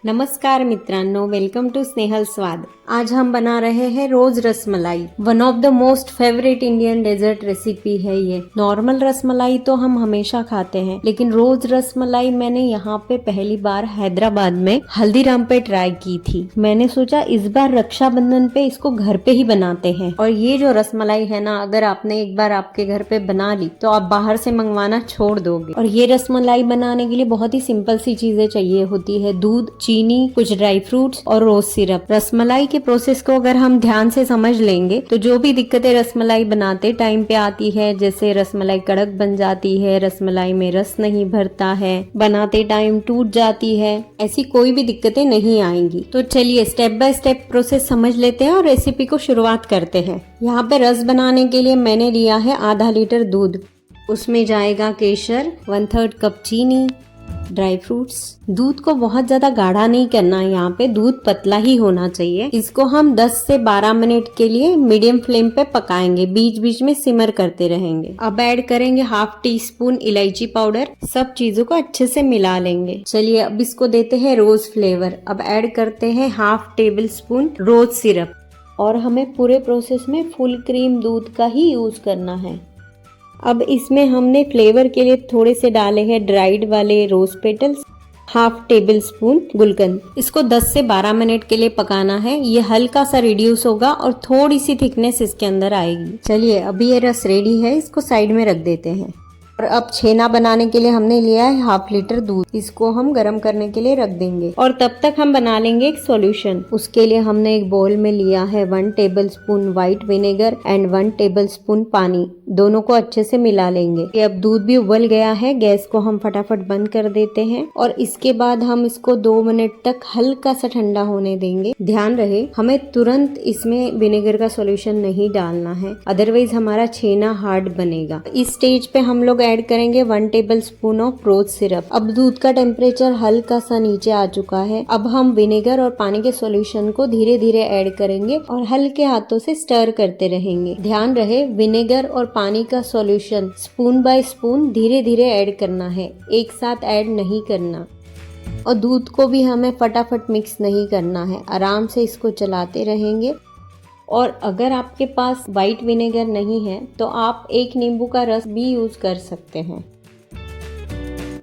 नमस्कार मित्रांनो, welcome to Snehal स्वाद। आज हम बना रहे हैं rose rasmalai. One of the most favourite Indian dessert recipe है ये। नॉर्मल रसमलाई तो हम हमेशा खाते हैं, लेकिन रोज रसमलाई मैंने यहाँ पे पहली बार हैदराबाद में हल्दीराम पे ट्राई की थी। मैंने सोचा इस बार रक्षाबंधन पे इसको घर पे ही बनाते हैं। और ये जो रसमलाई है ना, अगर आपने एक बार आपके घर पे बना ली तो आप बाहर से मंगवाना छोड़ दोगे। और ये रसमलाई बनाने के लिए बहुत ही सिंपल सी चीजें चाहिए होती है, दूध, चीनी, कुछ ड्राई फ्रूट्स और रोज सिरप। रसमलाई के प्रोसेस को अगर हम ध्यान से समझ लेंगे तो जो भी दिक्कतें रसमलाई बनाते टाइम पे आती है, जैसे रसमलाई कड़क बन जाती है, रसमलाई में रस नहीं भरता है, बनाते टाइम टूट जाती है, ऐसी कोई भी दिक्कतें नहीं आएंगी। तो चलिए स्टेप बाय स्टेप प्रोसेस समझ लेते हैं और रेसिपी को शुरुआत करते हैं। यहाँ पे रस बनाने के लिए मैंने लिया है आधा लीटर दूध। उसमें जाएगा केसर, 1/3 कप चीनी, ड्राई फ्रूट्स। दूध को बहुत ज्यादा गाढ़ा नहीं करना है, यहाँ पे दूध पतला ही होना चाहिए। इसको हम 10 से 12 मिनट के लिए मीडियम फ्लेम पे पकाएंगे, बीच बीच में सिमर करते रहेंगे। अब ऐड करेंगे 1/2 टीस्पून इलायची पाउडर। सब चीजों को अच्छे से मिला लेंगे। चलिए अब इसको देते हैं रोज फ्लेवर। अब ऐड करते हैं 1/2 टेबल स्पून रोज सिरप। और हमें पूरे प्रोसेस में फुल क्रीम दूध का ही यूज करना है। अब इसमें हमने फ्लेवर के लिए थोड़े से डाले हैं ड्राइड वाले रोज पेटल्स, 1/2 टेबल स्पून गुलकंद। इसको 10 से 12 मिनट के लिए पकाना है। ये हल्का सा रिड्यूस होगा और थोड़ी सी थिकनेस इसके अंदर आएगी। चलिए अभी ये रस रेडी है, इसको साइड में रख देते हैं। और अब छेना बनाने के लिए हमने लिया है 1/2 लीटर दूध। इसको हम गर्म करने के लिए रख देंगे और तब तक हम बना लेंगे एक सॉल्यूशन। उसके लिए हमने एक बोल में लिया है 1 table spoon white vinegar and 1 table spoon पानी। दोनों को अच्छे से मिला लेंगे। ये अब दूध भी उबल गया है, गैस को हम फटाफट बंद कर देते हैं और इसके बाद हम इसको 2 मिनट तक हल्का सा ठंडा होने देंगे। ध्यान रहे हमें तुरंत इसमें विनेगर का सॉल्यूशन नहीं डालना है, अदरवाइज हमारा छेना हार्ड बनेगा। इस स्टेज पे हम लोग ऐड करेंगे 1 table spoon of rose syrup. अब दूध का टेम्परेचर हल्का सा नीचे आ चुका है। अब हम विनेगर और पानी के सॉल्यूशन को धीरे धीरे ऐड करेंगे और हल्के हाथों से स्टर करते रहेंगे। ध्यान रहे विनेगर और पानी का सॉल्यूशन स्पून बाय स्पून धीरे धीरे ऐड करना है, एक साथ ऐड नहीं करना। और दूध को भी हमें फटाफट मिक्स नहीं करना है, आराम से इसको चलाते रहेंगे। और अगर आपके पास व्हाइट विनेगर नहीं है तो आप 1 नींबू का रस भी यूज कर सकते हैं।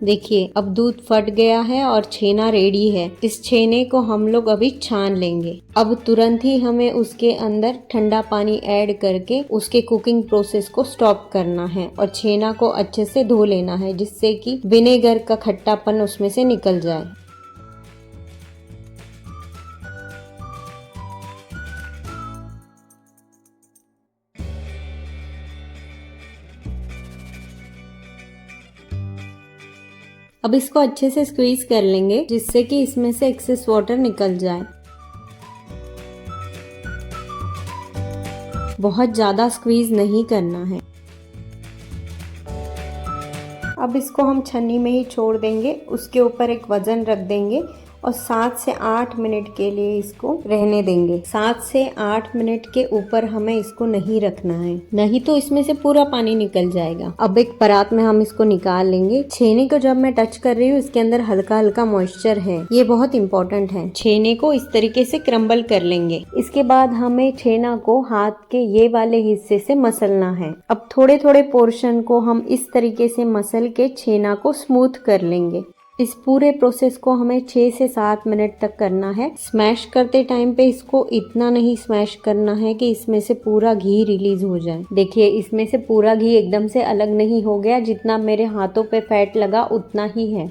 देखिए अब दूध फट गया है और छेना रेडी है। इस छेने को हम लोग अभी छान लेंगे। अब तुरंत ही हमें उसके अंदर ठंडा पानी ऐड करके उसके कुकिंग प्रोसेस को स्टॉप करना है और छेना को अच्छे से धो लेना है, जिससे कि विनेगर का खट्टापन उसमें से निकल जाए। अब इसको अच्छे से स्क्वीज कर लेंगे, जिससे कि इसमें से एक्सेस वाटर निकल जाए। बहुत ज्यादा स्क्वीज नहीं करना है। अब इसको हम छन्नी में ही छोड़ देंगे, उसके ऊपर एक वजन रख देंगे और 7 से 8 मिनट के लिए इसको रहने देंगे। 7 से 8 मिनट के ऊपर हमें इसको नहीं रखना है, नहीं तो इसमें से पूरा पानी निकल जाएगा। अब एक परात में हम इसको निकाल लेंगे। छेने को जब मैं टच कर रही हूँ, इसके अंदर हल्का हल्का मॉइस्चर है, ये बहुत इंपॉर्टेंट है। छेने को इस तरीके से क्रम्बल कर लेंगे। इसके बाद हमें छेना को हाथ के ये वाले हिस्से से मसलना है। अब थोड़े थोड़े पोर्शन को हम इस तरीके से मसल के छेना को स्मूथ कर लेंगे। इस पूरे प्रोसेस को हमें 6 से 7 मिनट तक करना है। स्मैश करते टाइम पे इसको इतना नहीं स्मैश करना है कि इसमें से पूरा घी रिलीज हो जाए। देखिए इसमें से पूरा घी एकदम से अलग नहीं हो गया, जितना मेरे हाथों पे फैट लगा उतना ही है।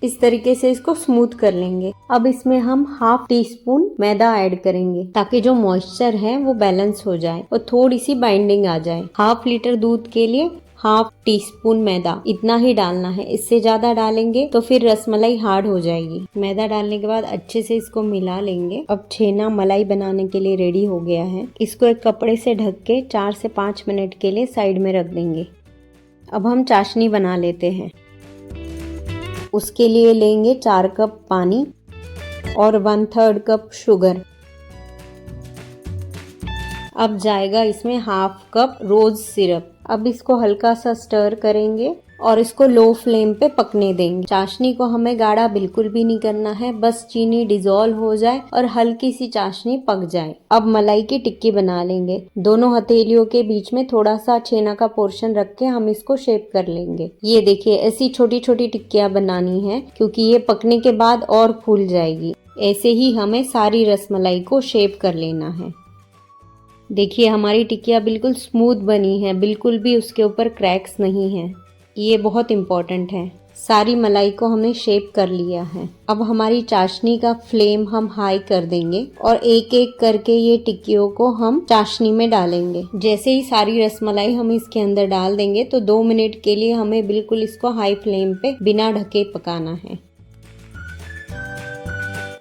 इस तरीके से इसको स्मूथ कर लेंगे। अब इसमें हम 1/2 टीस्पून मैदा ऐड करेंगे, ताकि जो मॉइस्चर है वो बैलेंस हो जाए और थोड़ी सी बाइंडिंग आ जाए। 1/2 लीटर दूध के लिए 1/2 टीस्पून मैदा, इतना ही डालना है। इससे ज्यादा डालेंगे तो फिर रसमलाई हार्ड हो जाएगी। मैदा डालने के बाद अच्छे से इसको मिला लेंगे। अब छेना मलाई बनाने के लिए रेडी हो गया है। इसको एक कपड़े से ढक के 4 से 5 मिनट के लिए साइड में रख देंगे। अब हम चाशनी बना लेते हैं। उसके लिए लेंगे 4 कप पानी और 1/3 कप शुगर। अब जाएगा इसमें 1/2 कप रोज सिरप। अब इसको हल्का सा स्टर करेंगे और इसको लो फ्लेम पे पकने देंगे। चाशनी को हमें गाढ़ा बिल्कुल भी नहीं करना है, बस चीनी डिजोल्व हो जाए और हल्की सी चाशनी पक जाए। अब मलाई की टिक्की बना लेंगे। दोनों हथेलियों के बीच में थोड़ा सा छेना का पोर्शन रख के हम इसको शेप कर लेंगे। ये देखिए, ऐसी छोटी छोटी टिक्कियां बनानी है क्योंकि ये पकने के बाद और फूल जाएगी। ऐसे ही हमें सारी रसमलाई को शेप कर लेना है। देखिए, हमारी टिक्कियां बिल्कुल स्मूथ बनी है, बिल्कुल भी उसके ऊपर क्रैक्स नहीं है। ये बहुत इम्पोर्टेंट है। सारी मलाई को हमने शेप कर लिया है। अब हमारी चाशनी का फ्लेम हम हाई कर देंगे और एक एक करके ये टिक्कियों को हम चाशनी में डालेंगे। जैसे ही सारी रसमलाई हम इसके अंदर डाल देंगे तो 2 मिनट के लिए हमें बिल्कुल इसको हाई फ्लेम पे बिना ढके पकाना है।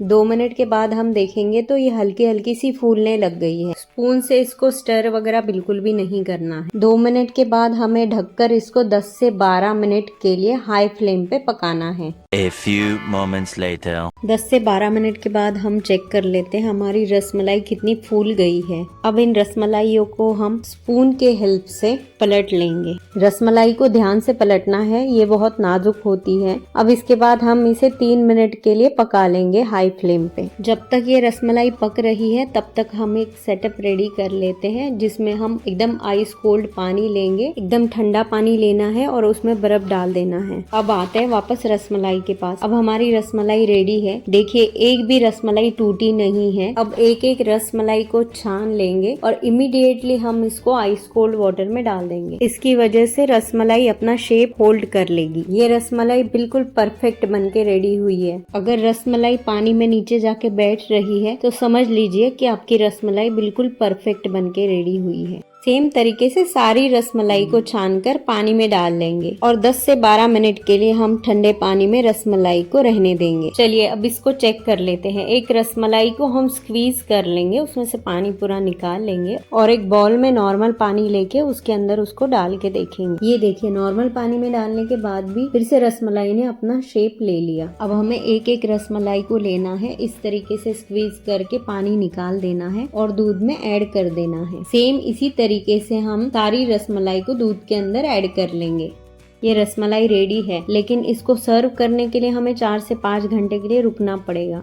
2 मिनट के बाद हम देखेंगे तो ये हल्की हल्की सी फूलने लग गई है। स्पून से इसको स्टर वगैरह बिल्कुल भी नहीं करना है। 2 मिनट के बाद हमें ढककर इसको 10 से 12 मिनट के लिए हाई फ्लेम पे पकाना है। A few moments later. 10 से 12 मिनट के बाद हम चेक कर लेते हैं हमारी रसमलाई कितनी फूल गई है। अब इन रसमलाइयों को हम स्पून के हेल्प से पलट लेंगे। रसमलाई को ध्यान से पलटना है, ये बहुत नाजुक होती है। अब इसके बाद हम इसे 3 मिनट के लिए पका लेंगे हाई फ्लेम पे। जब तक ये रसमलाई पक रही है तब तक हम एक सेटअप रेडी कर लेते हैं, जिसमें हम एकदम आइस कोल्ड पानी लेंगे। एकदम ठंडा पानी लेना है और उसमें बर्फ डाल देना है। अब आते हैं वापस रसमलाई के पास। अब हमारी रसमलाई रेडी है। देखिए, एक भी रसमलाई टूटी नहीं है। अब एक एक रसमलाई को छान लेंगे और इमीडिएटली हम इसको आइस कोल्ड वाटर में डाल देंगे। इसकी वजह से रसमलाई अपना शेप होल्ड कर लेगी। ये रसमलाई बिल्कुल परफेक्ट बनके रेडी हुई है। अगर रसमलाई पानी में नीचे जाके बैठ रही है तो समझ लीजिए कि आपकी रसमलाई बिल्कुल परफेक्ट बनके रेडी हुई है। सेम तरीके से सारी रसमलाई को छानकर पानी में डाल लेंगे और 10 से 12 मिनट के लिए हम ठंडे पानी में रसमलाई को रहने देंगे। चलिए अब इसको चेक कर लेते हैं। एक रसमलाई को हम स्क्वीज कर लेंगे, उसमें से पानी पूरा निकाल लेंगे और एक बाउल में नॉर्मल पानी लेके उसके अंदर उसको डाल के देखेंगे। ये देखिए, नॉर्मल पानी में डालने के बाद भी फिर से रसमलाई ने अपना शेप ले लिया। अब हमें एक एक रसमलाई को लेना है, इस तरीके से स्क्वीज करके पानी निकाल देना है और दूध में ऐड कर देना है। सेम इसी तरीके से हम सारी रसमलाई को दूध के अंदर ऐड कर लेंगे। ये रसमलाई रेडी है, लेकिन इसको सर्व करने के लिए हमें 4 से 5 घंटे के लिए रुकना पड़ेगा।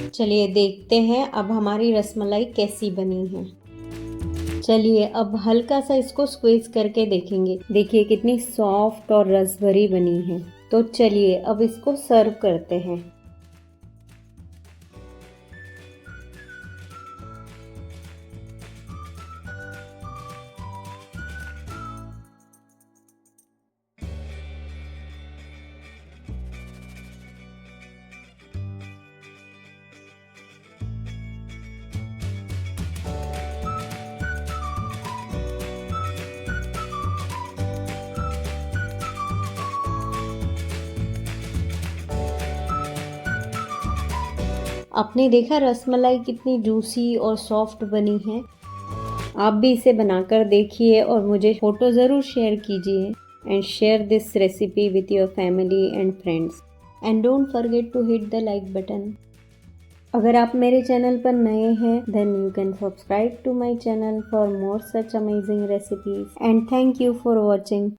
चलिए देखते हैं अब हमारी रसमलाई कैसी बनी है। चलिए अब हल्का सा इसको स्क्वीज करके देखेंगे। देखिए कितनी सॉफ्ट और रस भरी बनी है। तो चलिए अब इसको सर्व करते हैं। आपने देखा रसमलाई कितनी जूसी और सॉफ्ट बनी है। आप भी इसे बनाकर देखिए और मुझे फोटो ज़रूर शेयर कीजिए। And share this recipe with your family and friends. And don't forget to hit the like button. अगर आप मेरे चैनल पर नए हैं then you can subscribe to my channel for more such amazing recipes. And thank you for watching.